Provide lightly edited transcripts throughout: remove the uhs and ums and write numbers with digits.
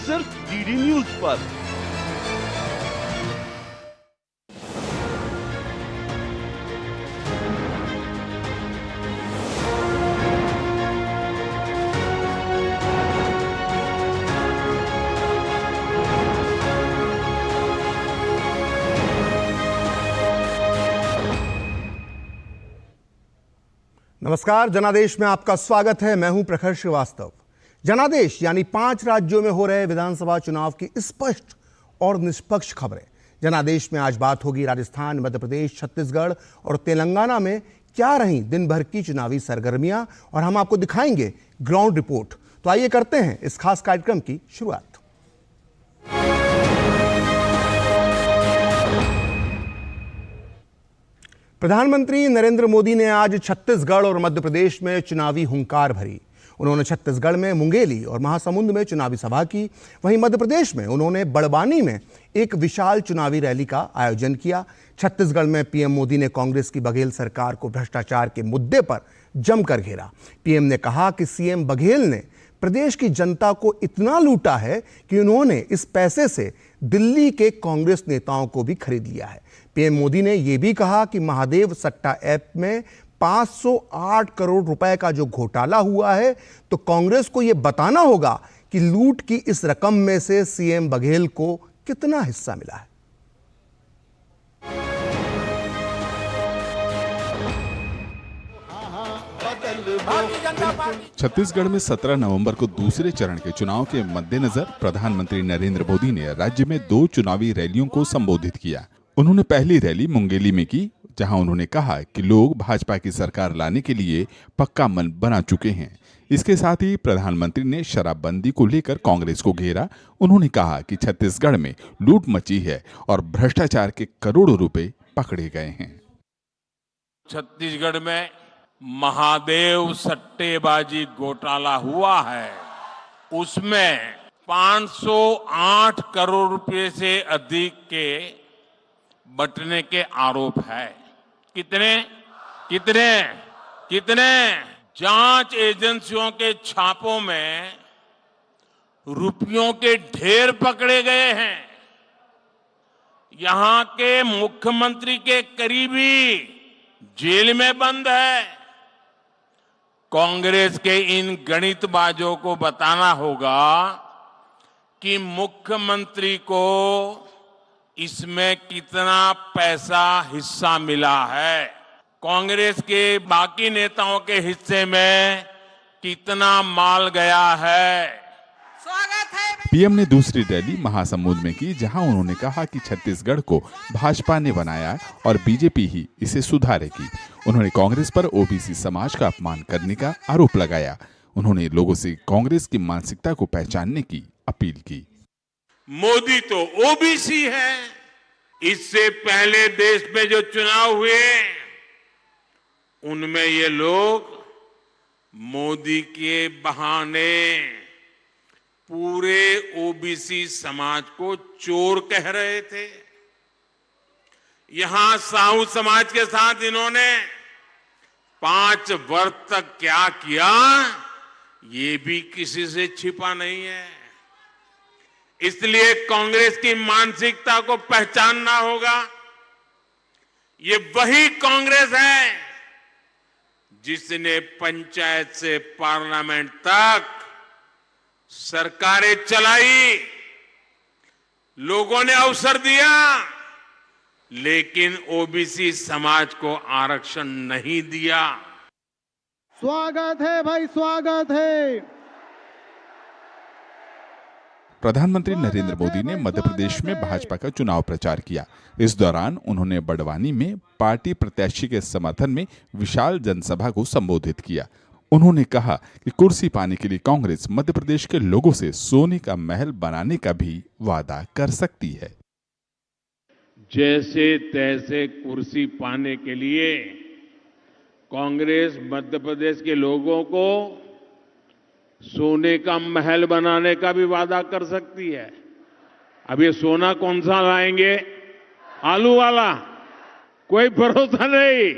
सिर्फ DD news पर। नमस्कार, जनादेश में आपका स्वागत है। मैं हूं प्रखर श्रीवास्तव। जनादेश यानी 5 राज्यों में हो रहे विधानसभा चुनाव की स्पष्ट और निष्पक्ष खबरें। जनादेश में आज बात होगी राजस्थान, मध्य प्रदेश, छत्तीसगढ़ और तेलंगाना में क्या रही दिन भर की चुनावी सरगर्मियां, और हम आपको दिखाएंगे ग्राउंड रिपोर्ट। तो आइए करते हैं इस खास कार्यक्रम की शुरुआत। प्रधानमंत्री नरेंद्र मोदी ने आज छत्तीसगढ़ और मध्य प्रदेश में चुनावी हुंकार भरी। उन्होंने छत्तीसगढ़ में मुंगेली और महासमुंद में चुनावी सभा की। वहीं मध्य प्रदेश में उन्होंने बड़वानी में एक विशाल चुनावी रैली का आयोजन किया। छत्तीसगढ़ में पीएम मोदी ने कांग्रेस की बघेल सरकार को भ्रष्टाचार के मुद्दे पर जमकर घेरा। पीएम ने कहा कि सीएम बघेल ने प्रदेश की जनता को इतना लूटा है कि उन्होंने इस पैसे से दिल्ली के कांग्रेस नेताओं को भी खरीद लिया है। पीएम मोदी ने यह भी कहा कि महादेव सट्टा ऐप में 508 करोड़ रुपए का जो घोटाला हुआ है, तो कांग्रेस को यह बताना होगा कि लूट की इस रकम में से सीएम बघेल को कितना हिस्सा मिला है। छत्तीसगढ़ में 17 नवंबर को दूसरे चरण के चुनाव के मद्देनजर प्रधानमंत्री नरेंद्र मोदी ने राज्य में 2 चुनावी रैलियों को संबोधित किया। उन्होंने पहली रैली मुंगेली में की, जहां उन्होंने कहा कि लोग भाजपा की सरकार लाने के लिए पक्का मन बना चुके हैं। इसके साथ ही प्रधानमंत्री ने शराबबंदी को लेकर कांग्रेस को घेरा। उन्होंने कहा कि छत्तीसगढ़ में लूट मची है और भ्रष्टाचार के करोड़ों रुपए पकड़े गए हैं। छत्तीसगढ़ में महादेव सट्टेबाजी घोटाला हुआ है, उसमें 508 करोड़ रुपए से अधिक के बटने के आरोप है। कितने कितने कितने जांच एजेंसियों के छापों में रुपयों के ढेर पकड़े गए हैं। यहां के मुख्यमंत्री के करीबी जेल में बंद है। कांग्रेस के इन गणितबाजों को बताना होगा कि मुख्यमंत्री को इसमें कितना पैसा हिस्सा मिला है, कांग्रेस के बाकी नेताओं के हिस्से में कितना माल गया है। स्वागत है। पीएम ने दूसरी रैली महासमुंद में की, जहां उन्होंने कहा कि छत्तीसगढ़ को भाजपा ने बनाया और बीजेपी ही इसे सुधारेगी। उन्होंने कांग्रेस पर ओबीसी समाज का अपमान करने का आरोप लगाया। उन्होंने लोगों से कांग्रेस की मानसिकता को पहचानने की अपील की। मोदी तो ओबीसी है। इससे पहले देश में जो चुनाव हुए उनमें ये लोग मोदी के बहाने पूरे ओबीसी समाज को चोर कह रहे थे। यहां साहू समाज के साथ इन्होंने 5 वर्ष तक क्या किया, ये भी किसी से छिपा नहीं है। इसलिए कांग्रेस की मानसिकता को पहचानना होगा। ये वही कांग्रेस है जिसने पंचायत से पार्लियामेंट तक सरकारें चलाई, लोगों ने अवसर दिया, लेकिन ओबीसी समाज को आरक्षण नहीं दिया। स्वागत है भाई, स्वागत है। प्रधानमंत्री नरेंद्र मोदी ने मध्य प्रदेश में भाजपा का चुनाव प्रचार किया। इस दौरान उन्होंने बड़वानी में पार्टी प्रत्याशी के समर्थन में विशाल जनसभा को संबोधित किया। उन्होंने कहा कि कुर्सी पाने के लिए कांग्रेस मध्य प्रदेश के लोगों से सोने का महल बनाने का भी वादा कर सकती है। जैसे तैसे कुर्सी पाने के लिए कांग्रेस मध्य प्रदेश के लोगों को सोने का महल बनाने का भी वादा कर सकती है। अब ये सोना कौन सा लाएंगे? आलू वाला? कोई भरोसा नहीं।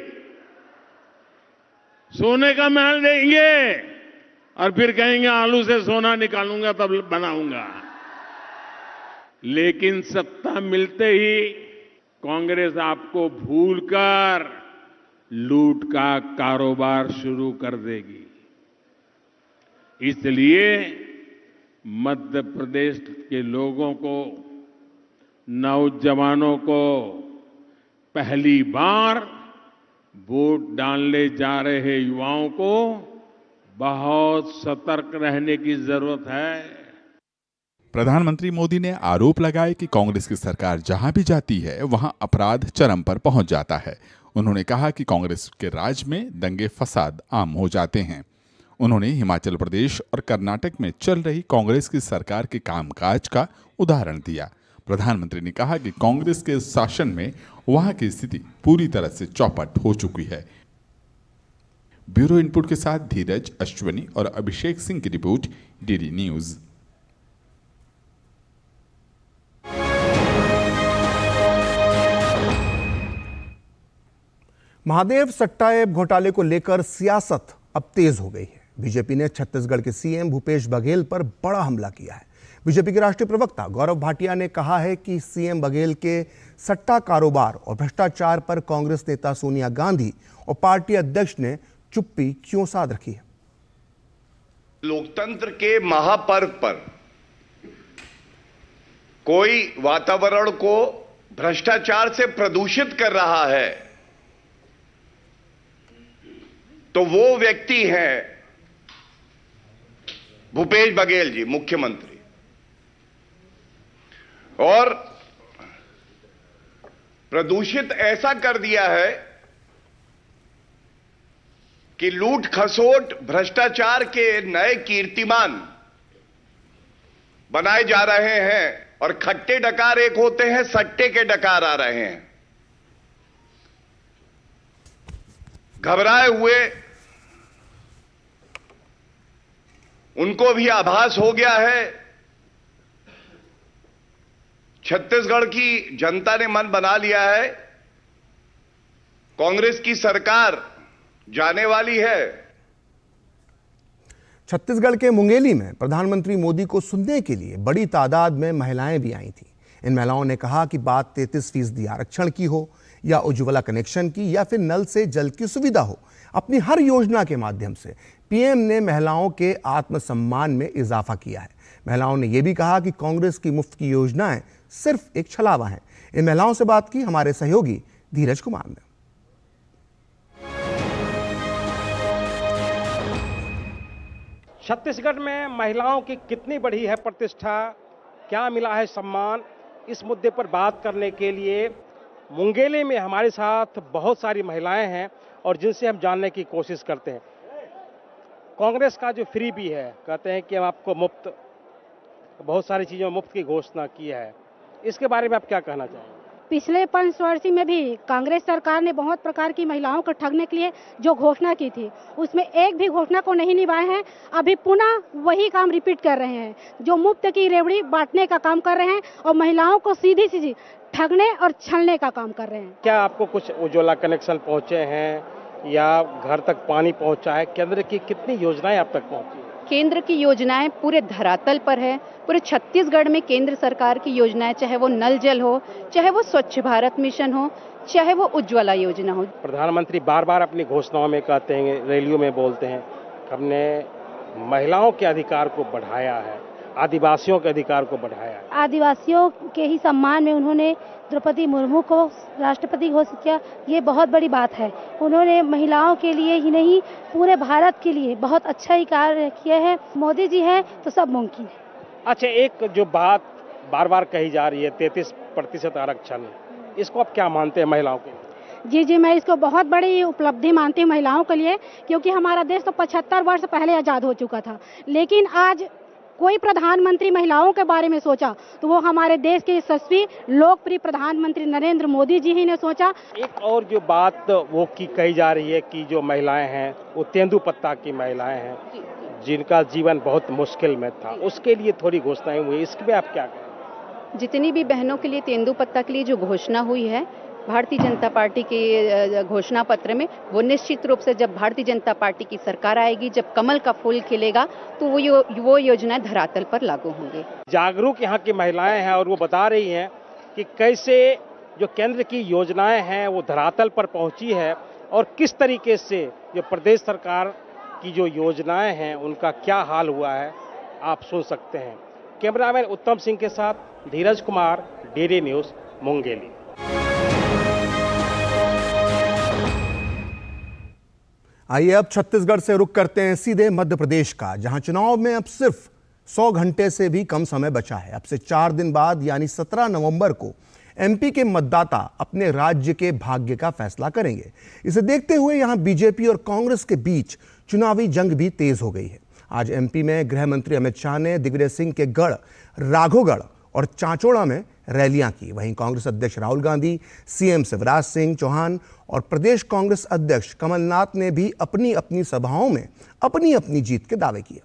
सोने का महल देंगे और फिर कहेंगे आलू से सोना निकालूंगा तब बनाऊंगा। लेकिन सत्ता मिलते ही कांग्रेस आपको भूलकर लूट का कारोबार शुरू कर देगी। इसलिए मध्य प्रदेश के लोगों को, नौजवानों को पहली बार वोट डालने जा रहे युवाओं को बहुत सतर्क रहने की जरूरत है। प्रधानमंत्री मोदी ने आरोप लगाए कि कांग्रेस की सरकार जहां भी जाती है वहां अपराध चरम पर पहुंच जाता है। उन्होंने कहा कि कांग्रेस के राज में दंगे फसाद आम हो जाते हैं। उन्होंने हिमाचल प्रदेश और कर्नाटक में चल रही कांग्रेस की सरकार के कामकाज का उदाहरण दिया। प्रधानमंत्री ने कहा कि कांग्रेस के शासन में वहां की स्थिति पूरी तरह से चौपट हो चुकी है। ब्यूरो इनपुट के साथ धीरज अश्वनी और अभिषेक सिंह की रिपोर्ट, डीडी न्यूज। महादेव सट्टा ऐप घोटाले को लेकर सियासत अब तेज हो गई है। बीजेपी ने छत्तीसगढ़ के सीएम भूपेश बघेल पर बड़ा हमला किया है। बीजेपी के राष्ट्रीय प्रवक्ता गौरव भाटिया ने कहा है कि सीएम बघेल के सट्टा कारोबार और भ्रष्टाचार पर कांग्रेस नेता सोनिया गांधी और पार्टी अध्यक्ष ने चुप्पी क्यों साध रखी है। लोकतंत्र के महापर्व पर कोई वातावरण को भ्रष्टाचार से प्रदूषित कर रहा है तो वो व्यक्ति है भूपेश बघेल जी, मुख्यमंत्री। और प्रदूषित ऐसा कर दिया है कि लूट खसोट भ्रष्टाचार के नए कीर्तिमान बनाए जा रहे हैं और खट्टे डकार एक होते हैं, सट्टे के डकार आ रहे हैं। घबराए हुए उनको भी आभास हो गया है। छत्तीसगढ़ की जनता ने मन बना लिया है, कांग्रेस की सरकार जाने वाली है। छत्तीसगढ़ के मुंगेली में प्रधानमंत्री मोदी को सुनने के लिए बड़ी तादाद में महिलाएं भी आई थीं। इन महिलाओं ने कहा कि बात 33% आरक्षण की हो या उज्ज्वला कनेक्शन की या फिर नल से जल की सुविधा हो, अपनी हर योजना के माध्यम से पीएम ने महिलाओं के आत्मसम्मान में इजाफा किया है। महिलाओं ने यह भी कहा कि कांग्रेस की मुफ्त की योजनाएं सिर्फ एक छलावा है। इन महिलाओं से बात की हमारे सहयोगी धीरज कुमार ने। छत्तीसगढ़ में महिलाओं की कितनी बढ़ी है प्रतिष्ठा, क्या मिला है सम्मान, इस मुद्दे पर बात करने के लिए मुंगेली में हमारे साथ बहुत सारी महिलाएं हैं और जिनसे हम जानने की कोशिश करते हैं। कांग्रेस का जो फ्री भी है, कहते हैं कि हम आपको मुफ्त, बहुत सारी चीज़ों मुफ्त की घोषणा की है, इसके बारे में आप क्या कहना चाहेंगे? पिछले 5 वर्ष में भी कांग्रेस सरकार ने बहुत प्रकार की महिलाओं को ठगने के लिए जो घोषणा की थी उसमें एक भी घोषणा को नहीं निभाए हैं। अभी पुनः वही काम रिपीट कर रहे हैं, जो मुफ्त की रेवड़ी बांटने का काम कर रहे हैं और महिलाओं को सीधी सीधी ठगने और छलने का काम कर रहे हैं। क्या आपको कुछ उज्ज्वला कनेक्शन पहुंचे हैं या घर तक पानी पहुंचा है? केंद्र की कितनी योजनाएं आप तक पहुंची? केंद्र की योजनाएं पूरे धरातल पर है। पूरे छत्तीसगढ़ में केंद्र सरकार की योजनाएं, चाहे वो नल जल हो, चाहे वो स्वच्छ भारत मिशन हो, चाहे वो उज्ज्वला योजना हो। प्रधानमंत्री बार बार अपनी घोषणाओं में कहते हैं, रैलियों में बोलते हैं, हमने महिलाओं के अधिकार को बढ़ाया है, आदिवासियों के अधिकार को बढ़ाया है। आदिवासियों के ही सम्मान में उन्होंने द्रौपदी मुर्मू को राष्ट्रपति घोषित किया, ये बहुत बड़ी बात है। उन्होंने महिलाओं के लिए ही नहीं पूरे भारत के लिए बहुत अच्छा ही कार्य किया है। मोदी जी हैं तो सब मुमकिन है। अच्छा, एक जो बात बार बार कही जा रही है 33% आरक्षण, इसको आप क्या मानते हैं महिलाओं के लिए? जी, मैं इसको बहुत बड़ी उपलब्धि मानती हूँ महिलाओं के लिए, क्योंकि हमारा देश तो 75 वर्ष पहले आज़ाद हो चुका था, लेकिन आज कोई प्रधानमंत्री महिलाओं के बारे में सोचा तो वो हमारे देश के यशस्वी लोकप्रिय प्रधानमंत्री नरेंद्र मोदी जी ही ने सोचा। एक और जो बात वो की कही जा रही है कि जो महिलाएं हैं वो तेंदुपत्ता की महिलाएं हैं, जिनका जीवन बहुत मुश्किल में था, उसके लिए थोड़ी घोषणाएं हुई, इसमें आप क्या कहें? जितनी भी बहनों के लिए तेंदुपत्ता के लिए जो घोषणा हुई है भारतीय जनता पार्टी के घोषणा पत्र में, वो निश्चित रूप से जब भारतीय जनता पार्टी की सरकार आएगी, जब कमल का फूल खिलेगा, तो वो योजनाएं धरातल पर लागू होंगे। जागरूक यहाँ की महिलाएं हैं और वो बता रही हैं कि कैसे जो केंद्र की योजनाएं हैं वो धरातल पर पहुंची है और किस तरीके से जो प्रदेश सरकार की जो योजनाएं हैं उनका क्या हाल हुआ है, आप सुन सकते हैं। कैमरामैन उत्तम सिंह के साथ धीरज कुमार, डीडी न्यूज़, मुंगेली। आइए अब छत्तीसगढ़ से रुख करते हैं सीधे मध्य प्रदेश का, जहां चुनाव में अब सिर्फ 100 घंटे से भी कम समय बचा है। अब से 4 दिन बाद यानी 17 नवंबर को एमपी के मतदाता अपने राज्य के भाग्य का फैसला करेंगे। इसे देखते हुए यहां बीजेपी और कांग्रेस के बीच चुनावी जंग भी तेज हो गई है। आज एमपी में गृह मंत्री अमित शाह ने दिग्विजय सिंह के गढ़, राघोगढ़ और चांचौड़ा में रैलियां की। वहीं कांग्रेस अध्यक्ष राहुल गांधी, सीएम शिवराज सिंह चौहान और प्रदेश कांग्रेस अध्यक्ष कमलनाथ ने भी अपनी अपनी सभाओं में अपनी अपनी जीत के दावे किए।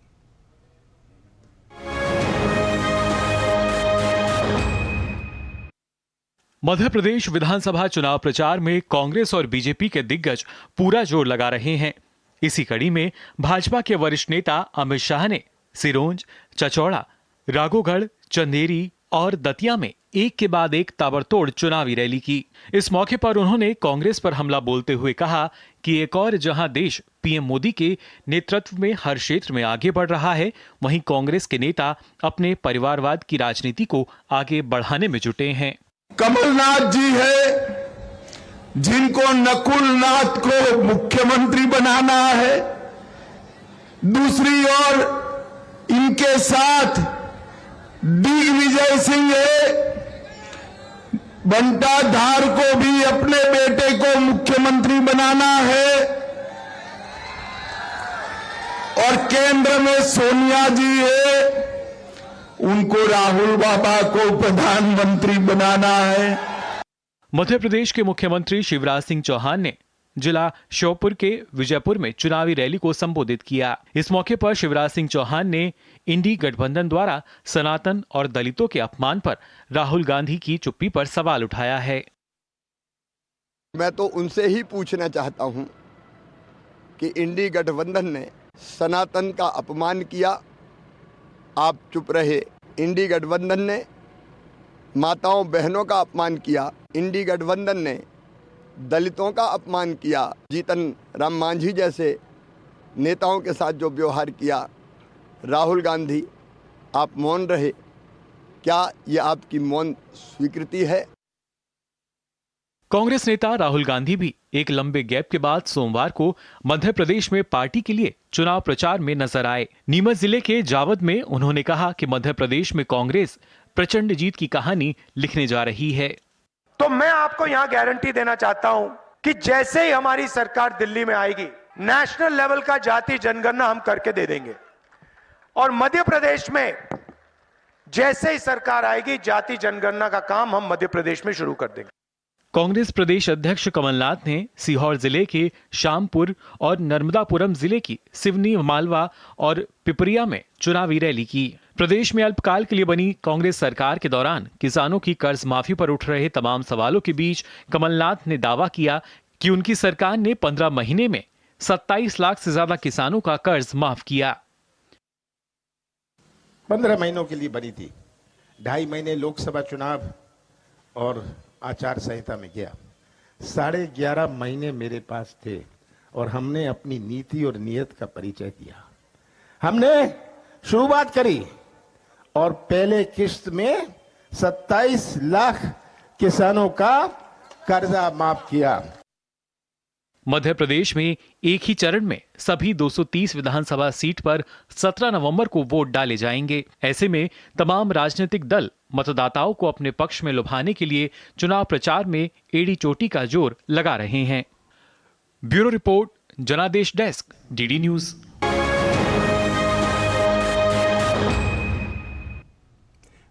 मध्य प्रदेश विधानसभा चुनाव प्रचार में कांग्रेस और बीजेपी के दिग्गज पूरा जोर लगा रहे हैं। इसी कड़ी में भाजपा के वरिष्ठ नेता अमित शाह ने सिरोंज, चचौड़ा, राघोगढ़, चंदेरी और दतिया में एक के बाद एक ताबड़तोड़ चुनावी रैली की। इस मौके पर उन्होंने कांग्रेस पर हमला बोलते हुए कहा कि एक और जहां देश पीएम मोदी के नेतृत्व में हर क्षेत्र में आगे बढ़ रहा है, वहीं कांग्रेस के नेता अपने परिवारवाद की राजनीति को आगे बढ़ाने में जुटे हैं। कमलनाथ जी है, जिनको नकुलनाथ को मुख्यमंत्री बनाना है। दूसरी ओर इनके साथ दिग्विजय सिंह है, बंटाधार को भी अपने बेटे को मुख्यमंत्री बनाना है। और केंद्र में सोनिया जी है, उनको राहुल बाबा को प्रधानमंत्री बनाना है। मध्य प्रदेश के मुख्यमंत्री शिवराज सिंह चौहान ने जिला श्योपुर के विजयपुर में चुनावी रैली को संबोधित किया। इस मौके पर शिवराज सिंह चौहान ने इंडी गठबंधन द्वारा सनातन और दलितों के अपमान पर राहुल गांधी की चुप्पी पर सवाल उठाया है। मैं तो उनसे ही पूछना चाहता हूं कि इंडी गठबंधन ने सनातन का अपमान किया, आप चुप रहे। इंडी गठबंधन ने माताओं बहनों का अपमान किया, इंडी गठबंधन ने दलितों का अपमान किया, जीतन राम मांझी जैसे नेताओं के साथ जो व्यवहार किया। राहुल गांधी आप मौन रहे, क्या यह आपकी मौन स्वीकृति है? कांग्रेस नेता राहुल गांधी भी एक लंबे गैप के बाद सोमवार को मध्य प्रदेश में पार्टी के लिए चुनाव प्रचार में नजर आए। नीमच जिले के जावद में उन्होंने कहा कि मध्य प्रदेश में कांग्रेस प्रचंड जीत की कहानी लिखने जा रही है। तो मैं आपको यहां गारंटी देना चाहता हूं कि जैसे ही हमारी सरकार दिल्ली में आएगी, नेशनल लेवल का जाति जनगणना हम करके दे देंगे। और मध्य प्रदेश में जैसे ही सरकार आएगी, जाति जनगणना का काम हम मध्य प्रदेश में शुरू कर देंगे। कांग्रेस प्रदेश अध्यक्ष कमलनाथ ने सीहोर जिले के शामपुर और नर्मदापुरम जिले की सिवनी, मालवा और पिपरिया में चुनावी रैली की। प्रदेश में अल्पकाल के लिए बनी कांग्रेस सरकार के दौरान किसानों की कर्ज माफी पर उठ रहे तमाम सवालों के बीच कमलनाथ ने दावा किया कि उनकी सरकार ने 15 महीने में 27 लाख से ज्यादा किसानों का कर्ज माफ किया। 15 महीनों के लिए बनी थी, 2.5 महीने लोकसभा चुनाव और आचार संहिता में गया, 11.5 महीने मेरे पास थे और हमने अपनी नीति और नियत का परिचय दिया। हमने शुरुआत करी और पहले किस्त में 27 लाख किसानों का कर्जा माफ किया। मध्य प्रदेश में एक ही चरण में सभी 230 विधानसभा सीट पर 17 नवंबर को वोट डाले जाएंगे। ऐसे में तमाम राजनीतिक दल मतदाताओं को अपने पक्ष में लुभाने के लिए चुनाव प्रचार में एड़ी चोटी का जोर लगा रहे हैं। ब्यूरो रिपोर्ट, जनादेश desk, DD news.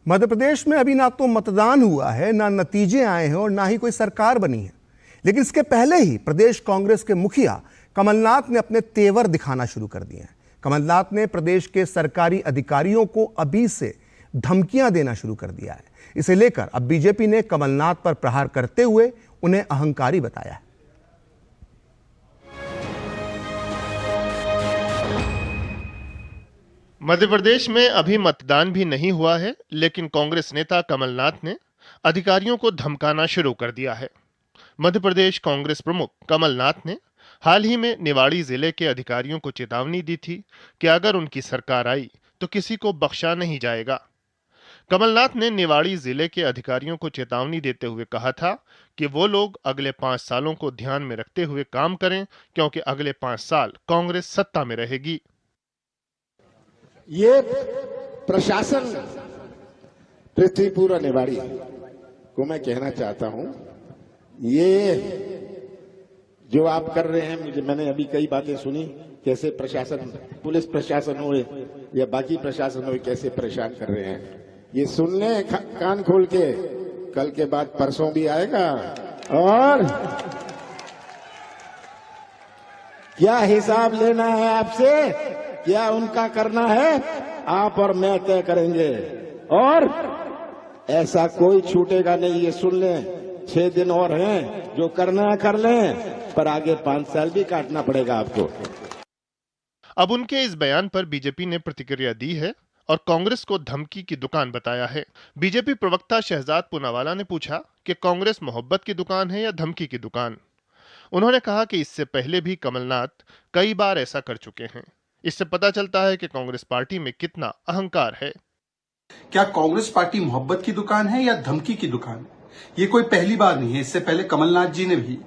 Madhya Pradesh में अभी ना तो मतदान हुआ है, ना नतीजे आए हैं और ना ही कोई सरकार बनी है, लेकिन इसके पहले ही प्रदेश कांग्रेस के मुखिया कमलनाथ ने अपने तेवर दिखाना शुरू कर दिए हैं। कमलनाथ ने प्रदेश के सरकारी अधिकारियों को अभी से धमकियां देना शुरू कर दिया है। इसे लेकर अब बीजेपी ने कमलनाथ पर प्रहार करते हुए उन्हें अहंकारी बताया है। मध्य प्रदेश में अभी मतदान भी नहीं हुआ है, लेकिन कांग्रेस नेता कमलनाथ ने अधिकारियों को धमकाना शुरू कर दिया है। मध्य प्रदेश कांग्रेस प्रमुख कमलनाथ ने हाल ही में निवाड़ी जिले के अधिकारियों को चेतावनी दी थी कि अगर उनकी सरकार आई तो किसी को बख्शा नहीं जाएगा। कमलनाथ ने निवाड़ी जिले के अधिकारियों को चेतावनी देते हुए कहा था कि वो लोग अगले 5 सालों को ध्यान में रखते हुए काम करें, क्योंकि अगले 5 साल कांग्रेस सत्ता में रहेगी। ये प्रशासन पृथ्वीपुर निवाड़ी को मैं कहना चाहता हूं, ये जो आप कर रहे हैं, मैंने अभी कई बातें सुनी, कैसे प्रशासन, पुलिस प्रशासन हो या बाकी प्रशासन हो, कैसे परेशान कर रहे हैं। ये सुन ले कान खोल के, कल के बाद परसों भी आएगा और क्या हिसाब लेना है आपसे, क्या उनका करना है, आप और मैं तय करेंगे और ऐसा कोई छूटेगा नहीं। ये सुन लें, 6 दिन और हैं, जो करना है कर लें, पर आगे 5 साल भी काटना पड़ेगा आपको। अब उनके इस बयान पर बीजेपी ने प्रतिक्रिया दी है और कांग्रेस को धमकी की दुकान बताया है। बीजेपी प्रवक्ता शहजाद पूनावाला ने पूछा कि कांग्रेस मोहब्बत की दुकान है या धमकी की दुकान। उन्होंने कहा कि इससे पहले भी कमलनाथ कई बार ऐसा कर चुके हैं। इससे पता चलता है कि कांग्रेस पार्टी में कितना अहंकार है। क्या कांग्रेस पार्टी मोहब्बत की दुकान है या धमकी की दुकान? ये कोई पहली बार नहीं है। इससे पहले कमलनाथ जी ने भी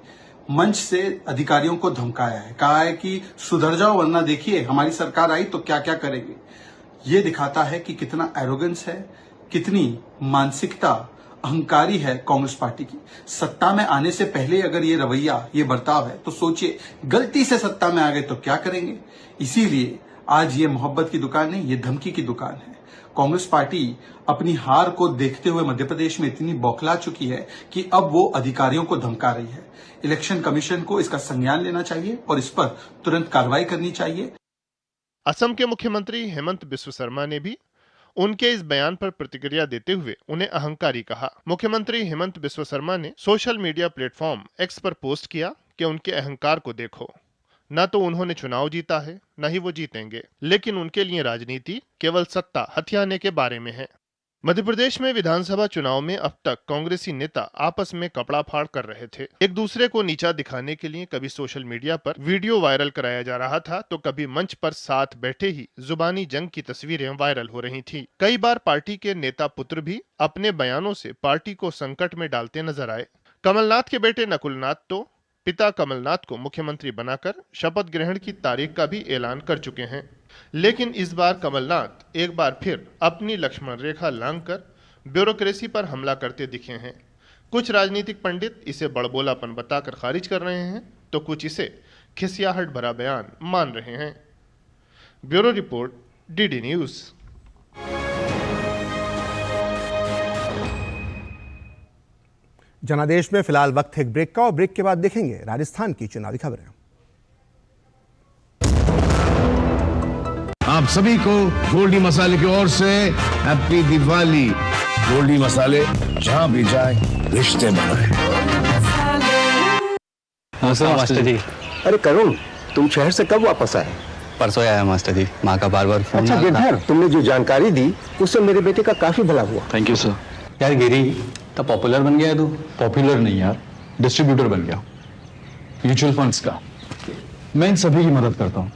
मंच से अधिकारियों को धमकाया है, कहा है कि सुधर जाओ वरना देखिए हमारी सरकार आई तो क्या क्या करेंगे। ये दिखाता है कि कितना एरोगेंस है, कितनी मानसिकता अहंकारी है कांग्रेस पार्टी की। सत्ता में आने से पहले अगर ये रवैया, ये बर्ताव है तो सोचिए गलती से सत्ता में आ गए तो क्या करेंगे। इसीलिए आज ये मोहब्बत की दुकान नहीं, ये धमकी की दुकान है। कांग्रेस पार्टी अपनी हार को देखते हुए मध्य प्रदेश में इतनी बौखला चुकी है कि अब वो अधिकारियों को धमका रही है। इलेक्शन कमीशन को इसका संज्ञान लेना चाहिए और इस पर तुरंत कार्रवाई करनी चाहिए। असम के मुख्यमंत्री हेमंत बिस्व शर्मा ने भी उनके इस बयान पर प्रतिक्रिया देते हुए उन्हें अहंकारी कहा। मुख्यमंत्री हेमंत बिस्व शर्मा ने सोशल मीडिया प्लेटफॉर्म एक्स पर पोस्ट किया कि उनके अहंकार को देखो, न तो उन्होंने चुनाव जीता है न ही वो जीतेंगे, लेकिन उनके लिए राजनीति केवल सत्ता हथियाने के बारे में है। मध्य प्रदेश में विधानसभा चुनाव में अब तक कांग्रेसी नेता आपस में कपड़ा फाड़ कर रहे थे। एक दूसरे को नीचा दिखाने के लिए कभी सोशल मीडिया पर वीडियो वायरल कराया जा रहा था तो कभी मंच पर साथ बैठे ही जुबानी जंग की तस्वीरें वायरल हो रही थी। कई बार पार्टी के नेता पुत्र भी अपने बयानों से पार्टी को संकट में डालते नजर आए। कमलनाथ के बेटे नकुलनाथ तो पिता कमलनाथ को मुख्यमंत्री बनाकर शपथ ग्रहण की तारीख का भी ऐलान कर चुके हैं। लेकिन इस बार कमलनाथ एक बार फिर अपनी लक्ष्मण रेखा लांघकर ब्यूरोक्रेसी पर हमला करते दिखे हैं। कुछ राजनीतिक पंडित इसे बड़बोलापन बताकर खारिज कर रहे हैं तो कुछ इसे खिसियाहट भरा बयान मान रहे हैं। Bureau report, DD news. जनादेश में फिलहाल वक्त है एक ब्रेक का और ब्रेक के बाद देखेंगे राजस्थान की चुनावी खबरें। आप सभी को गोल्डी मसाले की ओर से हैप्पी दिवाली। गोल्डी मसाले, जहां भी जाए रिश्ते बनाए। मास्टर जी। अरे करुण, तुम शहर से कब वापस आए? परसों आया मास्टर जी, माँ का बार बार फोन। अच्छा गिरधर, तुमने जो जानकारी दी उससे मेरे बेटे का काफी भला हुआ। Thank you sir. यार गिरी तो पॉपुलर बन गया है तू। पॉपुलर नहीं यार, डिस्ट्रीब्यूटर बन गया म्यूचुअल फंड्स का। मैं इन सभी की मदद करता हूँ,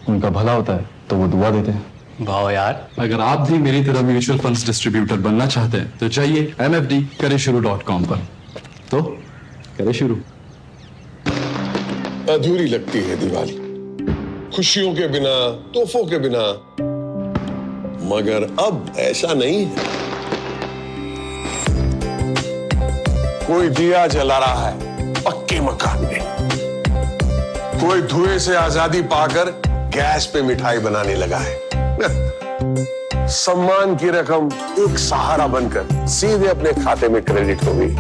उनका भला होता है तो वो दुआ देते हैं। वाह यार। अगर आप भी मेरी तरह म्यूचुअल फंड्स डिस्ट्रीब्यूटर बनना चाहते हैं तो चाहिए mfd-शुरू.com पर। तो करें शुरू। अधूरी लगती है दिवाली खुशियों के बिना, तोहफों के बिना, मगर अब ऐसा नहीं है। कोई दिया जला रहा है पक्के मकान में, कोई धुएं से आजादी पाकर गैस पे मिठाई बनाने लगा है। सम्मान की रकम एक सहारा बनकर सीधे अपने खाते में क्रेडिट हो गई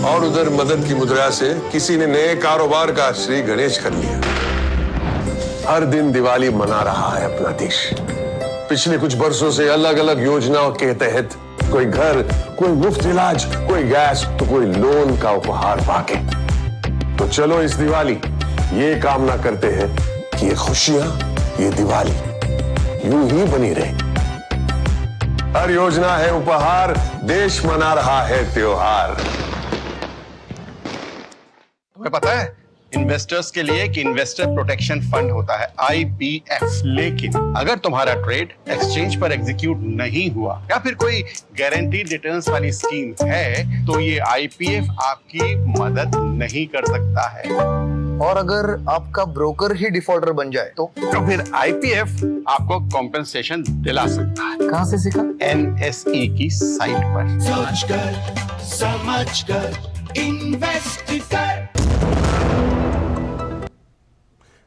और उधर मदद की मुद्रा से किसी ने नए कारोबार का श्री गणेश कर लिया। हर दिन दिवाली मना रहा है अपना देश, पिछले कुछ बरसों से अलग अलग योजनाओं के तहत कोई घर, कोई मुफ्त इलाज, कोई गैस तो कोई लोन का उपहार पाके। तो चलो इस दिवाली ये कामना करते हैं कि ये खुशियां, ये दिवाली यूं ही बनी रहे। हर योजना है उपहार, देश मना रहा है त्योहार। तुम्हें पता है इन्वेस्टर्स के लिए कि इन्वेस्टर प्रोटेक्शन फंड होता है IPF, लेकिन अगर तुम्हारा ट्रेड एक्सचेंज पर एग्जीक्यूट नहीं हुआ या फिर कोई गारंटीड रिटर्न्स वाली स्कीम है तो ये IPF आपकी मदद नहीं कर सकता है। और अगर आपका ब्रोकर ही डिफॉल्टर बन जाए तो फिर IPF आपको कॉम्पेंसेशन दिला सकता है। कहां से सीखा? NSE की साइट पर। सोचकर समझकर इन्वेस्ट कर।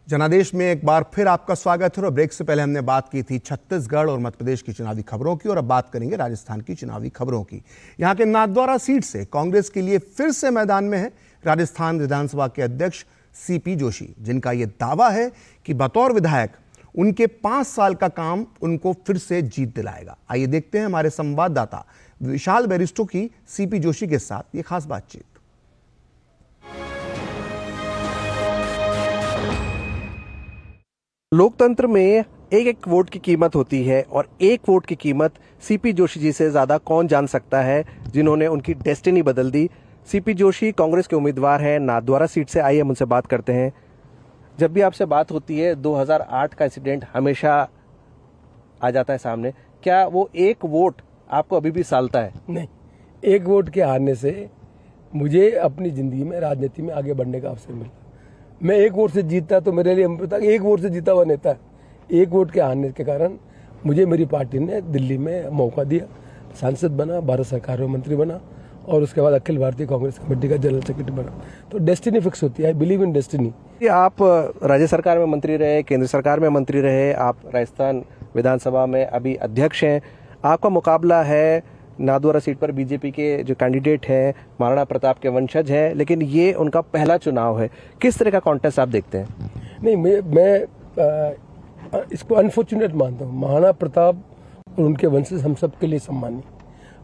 जनादेश में एक बार फिर आपका स्वागत है। और ब्रेक से पहले हमने बात की थी छत्तीसगढ़ और मध्य प्रदेश की चुनावी खबरों की, और अब बात करेंगे राजस्थान की चुनावी खबरों की। यहां के नाथद्वारा सीट से कांग्रेस के लिए फिर से मैदान में है राजस्थान विधानसभा के अध्यक्ष CP जोशी, जिनका यह दावा है कि बतौर विधायक उनके 5 साल का काम उनको फिर से जीत दिलाएगा। आइए देखते हैं हमारे संवाददाता विशाल बैरिस्टो की CP जोशी के साथ ये खास बातचीत। लोकतंत्र में एक एक वोट की कीमत होती है और एक वोट की कीमत CP जोशी जी से ज्यादा कौन जान सकता है, जिन्होंने उनकी डेस्टिनी बदल दी। CP जोशी कांग्रेस के उम्मीदवार हैं नाथद्वारा सीट से। आइए हम उनसे बात करते हैं। जब भी आपसे बात होती है 2008 का इंसिडेंट हमेशा आ जाता है सामने, क्या वो एक वोट आपको अभी भी सालता है? नहीं, एक वोट के हारने से मुझे अपनी जिंदगी में राजनीति में आगे बढ़ने का अवसर मिला। मैं एक वोट से जीतता तो मेरे लिए पता एक वोट से जीता हुआ नेता है। एक वोट के हारने के कारण मुझे मेरी पार्टी ने दिल्ली में मौका दिया, सांसद बना, भारत सरकार में मंत्री बना और उसके बाद अखिल भारतीय कांग्रेस कमेटी का जनरल सेक्रेटरी बना। तो डेस्टिनी फिक्स होती है, आई बिलीव इन डेस्टिनी। आप राज्य सरकार में मंत्री रहे, केंद्र सरकार में मंत्री रहे, आप राजस्थान विधानसभा में अभी अध्यक्ष हैं। आपका मुकाबला है नाथद्वारा सीट पर बीजेपी के जो कैंडिडेट हैं महाराणा प्रताप के वंशज हैं, लेकिन ये उनका पहला चुनाव है। किस तरह का कॉन्टेस्ट आप देखते हैं? नहीं, मैं इसको अनफॉर्चुनेट मानता हूँ। महाराणा प्रताप और उनके वंशज हम सब के लिए सम्मानीय।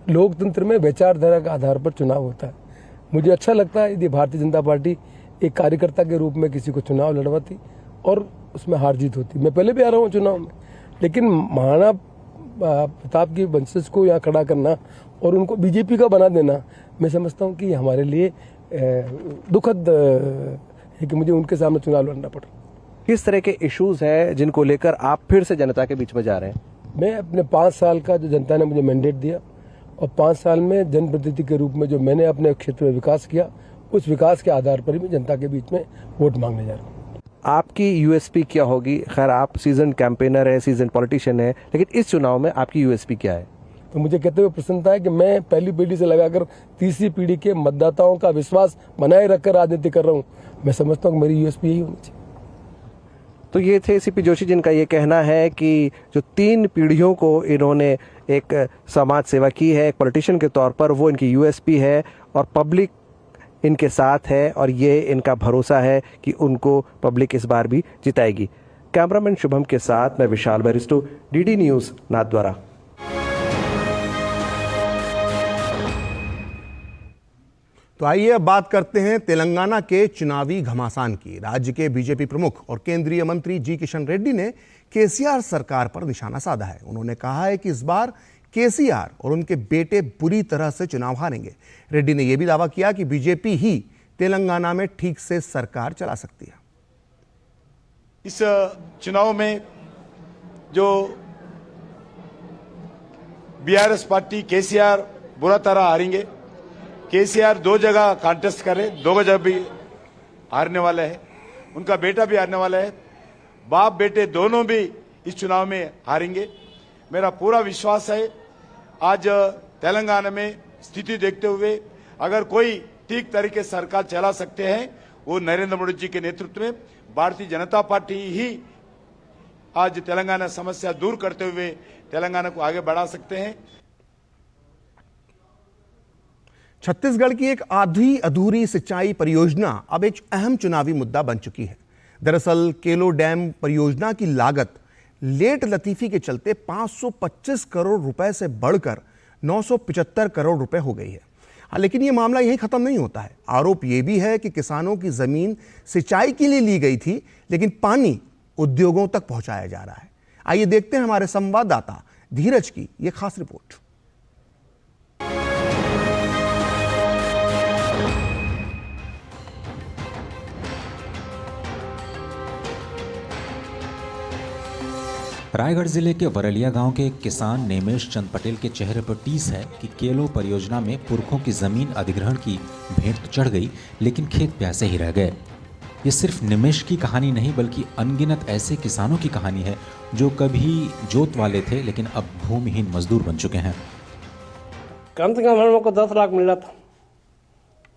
लोकतंत्र में विचारधारा के आधार पर चुनाव होता है। मुझे अच्छा लगता है यदि भारतीय जनता पार्टी एक कार्यकर्ता के रूप में किसी को चुनाव लड़वाती और उसमें हार जीत होती। मैं पहले भी आ रहा हूँ चुनाव में, लेकिन महाराणा प्रताप की वंशज को यहाँ खड़ा करना और उनको बीजेपी का बना देना, मैं समझता हूँ कि हमारे लिए दुखद है कि मुझे उनके सामने चुनाव लड़ना पड़ा। किस तरह के इश्यूज हैं जिनको लेकर आप फिर से जनता के बीच में जा रहे हैं? मैं अपने 5 साल का जो जनता ने मुझे मैंडेट दिया और 5 साल में जनप्रतिनिधि के रूप में जो मैंने अपने क्षेत्र में विकास किया, उस विकास के आधार पर ही मैं जनता के बीच में वोट मांगने जा रहा हूँ। आपकी USP क्या होगी? खैर आप सीजन कैंपेनर है, सीजन पॉलिटिशियन है, लेकिन इस चुनाव में आपकी USP क्या है? तो मुझे कहते हुए प्रसन्नता है कि मैं पहली पीढ़ी से लगाकर तीसरी पीढ़ी के मतदाताओं का विश्वास बनाए रखकर राजनीति कर रहा हूँ। मैं समझता हूँ मेरी USP यही होनी चाहिए। तो ये थे CP जोशी, जिनका ये कहना है कि जो 3 पीढ़ियों को इन्होंने एक समाज सेवा की है एक पॉलिटिशियन के तौर पर, वो इनकी USP है और पब्लिक इनके साथ है और ये इनका भरोसा है कि उनको पब्लिक इस बार भी जिताएगी। कैमरामैन शुभम के साथ मैं विशाल बैरिस्टो, DD न्यूज़ नाथद्वारा। तो आइए अब बात करते हैं तेलंगाना के चुनावी घमासान की। राज्य के बीजेपी प्रमुख और केंद्रीय मंत्री जी किशन रेड्डी ने केसीआर सरकार पर निशाना साधा है। उन्होंने कहा है कि इस बार केसीआर और उनके बेटे बुरी तरह से चुनाव हारेंगे। रेड्डी ने यह भी दावा किया कि बीजेपी ही तेलंगाना में ठीक से सरकार चला सकती है। इस चुनाव में जो बीआरएस पार्टी केसीआर बुरा तरह हारेंगे। केसीआर 2 जगह कॉन्टेस्ट कर रहे, 2 जगह भी हारने वाला है, उनका बेटा भी हारने वाला है, बाप बेटे दोनों भी इस चुनाव में हारेंगे। मेरा पूरा विश्वास है आज तेलंगाना में स्थिति देखते हुए अगर कोई ठीक तरीके से सरकार चला सकते हैं वो नरेंद्र मोदी जी के नेतृत्व में भारतीय जनता पार्टी ही आज तेलंगाना समस्या दूर करते हुए तेलंगाना को आगे बढ़ा सकते हैं। छत्तीसगढ़ की एक आधी अधूरी सिंचाई परियोजना अब एक अहम चुनावी मुद्दा बन चुकी है। दरअसल केलो डैम परियोजना की लागत लेट लतीफी के चलते 525 करोड़ रुपए से बढ़कर 975 करोड़ रुपए हो गई है। हाँ, लेकिन ये मामला यहीं खत्म नहीं होता है। आरोप ये भी है कि किसानों की जमीन सिंचाई के लिए ली गई थी, लेकिन पानी उद्योगों तक पहुंचाया जा रहा है। आइए देखते हैं हमारे संवाददाता धीरज की यह खास रिपोर्ट। रायगढ़ जिले के वरलिया गांव के किसान नेमेश चंद पटेल के चेहरे पर टीस है कि केलो परियोजना में पुरखों की जमीन अधिग्रहण की भेंट तो चढ़ गई, लेकिन खेत प्यासे ही रह गए। ये सिर्फ निमेश की कहानी नहीं, बल्कि अनगिनत ऐसे किसानों की कहानी है जो कभी जोत वाले थे लेकिन अब भूमिहीन मजदूर बन चुके हैं। कम से कम हम लोग को 10 लाख मिला था,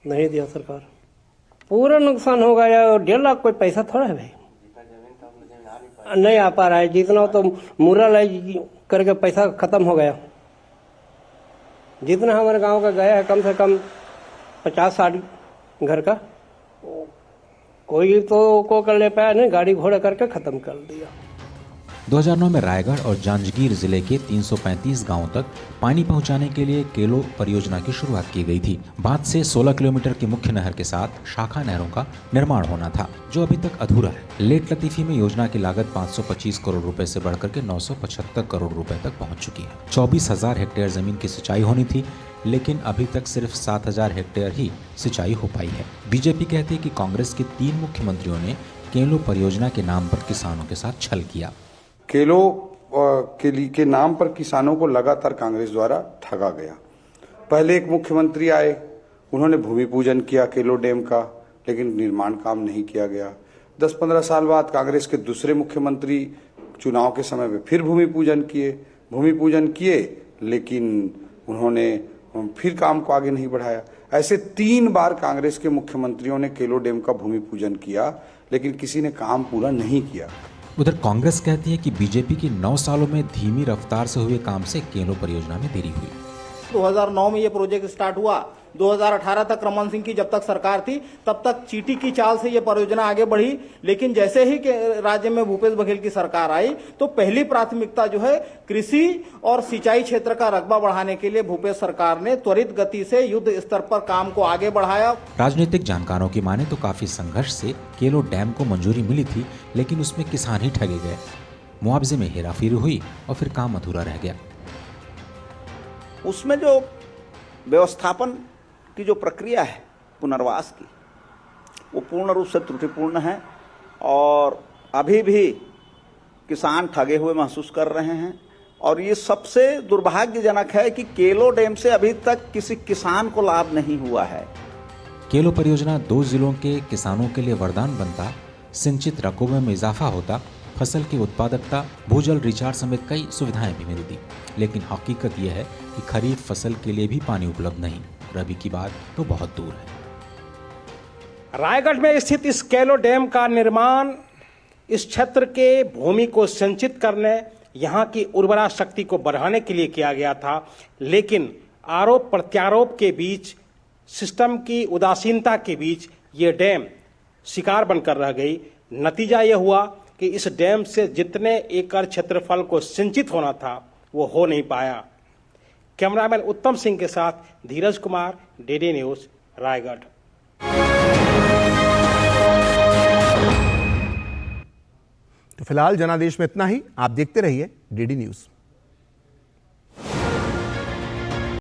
नहीं दिया सरकार, पूरा नुकसान हो गया। और 1.5 लाख कोई पैसा थोड़ा है भाई, नहीं आ पा रहा है। जितना तो मुर्रा लाई करके पैसा खत्म हो गया। जितना हमारे गांव का गया है कम से कम 50-60 घर का, कोई तो को कर ले पाया नहीं, गाड़ी घोड़ा करके खत्म कर दिया। 2009 में रायगढ़ और जांजगीर जिले के 335 गांवों तक पानी पहुंचाने के लिए केलो परियोजना की शुरुआत की गई थी। बांध से 16 किलोमीटर की मुख्य नहर के साथ शाखा नहरों का निर्माण होना था, जो अभी तक अधूरा है। लेट लतीफी में योजना की लागत 525 करोड़ रुपए से बढ़कर के 975 करोड़ रुपए तक पहुंच चुकी है। 24,000 हेक्टेयर जमीन की सिंचाई होनी थी, लेकिन अभी तक सिर्फ 7,000 हेक्टेयर ही सिंचाई हो पाई है। बीजेपी कहती है कि कांग्रेस के 3 मुख्यमंत्रियों ने केलो परियोजना के नाम पर किसानों के साथ छल किया। केलो के नाम पर किसानों को लगातार कांग्रेस द्वारा ठगा गया। पहले एक मुख्यमंत्री आए, उन्होंने भूमि पूजन किया केलो डैम का, लेकिन निर्माण काम नहीं किया गया। 10-15 साल बाद कांग्रेस के दूसरे मुख्यमंत्री चुनाव के समय में फिर भूमि पूजन किए, लेकिन उन्होंने फिर काम को आगे नहीं बढ़ाया। ऐसे 3 बार कांग्रेस के मुख्यमंत्रियों ने केलो डैम का भूमि पूजन किया, लेकिन किसी ने काम पूरा नहीं किया। उधर कांग्रेस कहती है कि बीजेपी की 9 सालों में धीमी रफ्तार से हुए काम से केलो परियोजना में देरी हुई। 2009 में ये प्रोजेक्ट स्टार्ट हुआ, 2018 तक रमन सिंह की जब तक सरकार थी तब तक चीटी की चाल से ये परियोजना आगे बढ़ी। लेकिन जैसे ही राज्य में भूपेश बघेल की सरकार आई तो पहली प्राथमिकता जो है कृषि और सिंचाई क्षेत्र का रकबा बढ़ाने के लिए भूपेश सरकार ने त्वरित गति से युद्ध स्तर पर काम को आगे बढ़ाया। राजनीतिक जानकारों की माने तो काफी संघर्ष से केलो डैम को मंजूरी मिली थी, लेकिन उसमें किसान ही ठगे गए। मुआवजे में हेराफेरी हुई और फिर काम अधूरा रह गया। उसमें जो व्यवस्थापन की जो प्रक्रिया है पुनर्वास की, वो पूर्ण रूप से त्रुटिपूर्ण है और अभी भी किसान ठगे हुए महसूस कर रहे हैं। और ये सबसे दुर्भाग्यजनक है कि केलो डैम से अभी तक किसी किसान को लाभ नहीं हुआ है। केलो परियोजना 2 जिलों के किसानों के लिए वरदान बनता, सिंचित रकबे में इजाफा होता, फसल की उत्पादकता, भूजल रिचार्ज समेत कई सुविधाएं भी मिलती। लेकिन हकीकत यह है कि खरीफ फसल के लिए भी पानी उपलब्ध नहीं, रबी की बात तो बहुत दूर है। रायगढ़ में स्थित इस केलो डैम का निर्माण इस क्षेत्र के भूमि को संचित करने, यहाँ की उर्वरा शक्ति को बढ़ाने के लिए किया गया था। लेकिन आरोप प्रत्यारोप के बीच, सिस्टम की उदासीनता के बीच ये डैम शिकार बनकर रह गई। नतीजा यह हुआ कि इस डैम से जितने एकड़ क्षेत्रफल को सिंचित होना था वो हो नहीं पाया। कैमरामैन उत्तम सिंह के साथ धीरज कुमार, डीडी न्यूज, रायगढ़। तो फिलहाल जनादेश में इतना ही। आप देखते रहिए डीडी न्यूज।